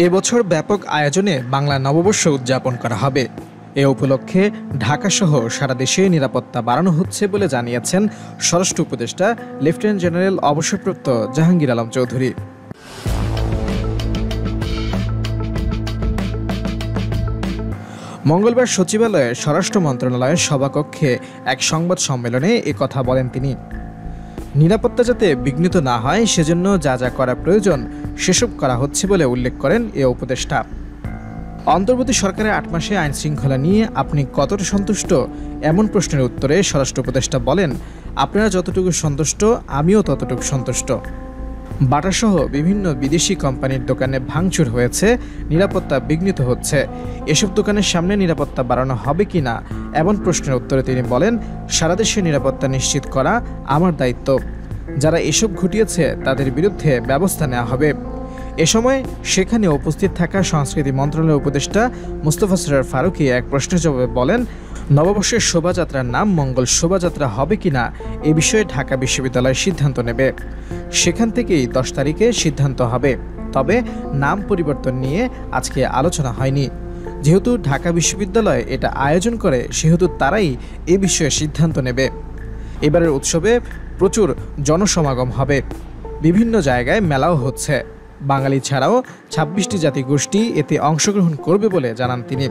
এবছর ব্যাপক আয়োজনে বাংলা নববর্ষ উদযাপন করা হবে। এ উপলক্ষে ঢাকাসহ সারা দেশে নিরাপত্তা বাড়ানো হচ্ছে বলে জানিয়েছেন স্বরাষ্ট্র উপদেষ্টা লেফটেন্যান্ট জেনারেল অবসরপ্রাপ্ত জাহাঙ্গীর আলম চৌধুরী। মঙ্গলবার সচিবালয়ে স্বরাষ্ট্র মন্ত্রণালয়ের সভাকক্ষে এক সংবাদ সম্মেলনে কথা বলেন তিনি। নিরাপত্তা যাতে বিঘ্নিত না হয় সেজন্য যা যা করা প্রয়োজন সেসব করা হচ্ছে বলে উল্লেখ করেন এ উপদেষ্টা। অন্তর্বর্তী সরকারের ৮ মাসে আইন শৃঙ্খলা নিয়ে আপনি কতটা সন্তুষ্ট এমন প্রশ্নের উত্তরে স্বরাষ্ট্র উপদেষ্টা বলেন, আপনারা যতটুকু সন্তুষ্ট আমিও ততটুকু সন্তুষ্ট। বাটাসহ বিভিন্ন বিদেশি কোম্পানির দোকানে ভাঙচুর হয়েছে, নিরাপত্তা বিঘ্নিত হচ্ছে। এসব দোকানের সামনে নিরাপত্তা বাড়ানো হবে কি না এমন প্রশ্নের উত্তরে তিনি বলেন, সারা দেশের নিরাপত্তা নিশ্চিত করা আমার দায়িত্ব। যারা এসব ঘটিয়েছে তাদের বিরুদ্ধে ব্যবস্থা নেওয়া হবে। এ সময় সেখানে উপস্থিত থাকা সংস্কৃতি মন্ত্রণালয়ের উপদেষ্টা মুস্তফা সরোয়ার ফারুকী এক প্রশ্নের জবাবে বলেন, নববর্ষের শোভাযাত্রার নাম মঙ্গল শোভাযাত্রা হবে কিনা এ বিষয়ে ঢাকা বিশ্ববিদ্যালয় সিদ্ধান্ত নেবে। সেখান থেকেই 10 তারিখে সিদ্ধান্ত হবে। তবে নাম পরিবর্তন নিয়ে আজকে আলোচনা হয়নি। যেহেতু ঢাকা বিশ্ববিদ্যালয় এটা আয়োজন করে সেহেতু তারাই এ বিষয়ে সিদ্ধান্ত নেবে। এবারের উৎসবে প্রচুর জনসমাগম হবে, বিভিন্ন জায়গায় মেলাও হচ্ছে। বাঙালি ছাড়াও 26টি জাতিগোষ্ঠী এতে অংশগ্রহণ করবে বলে জানান তিনি।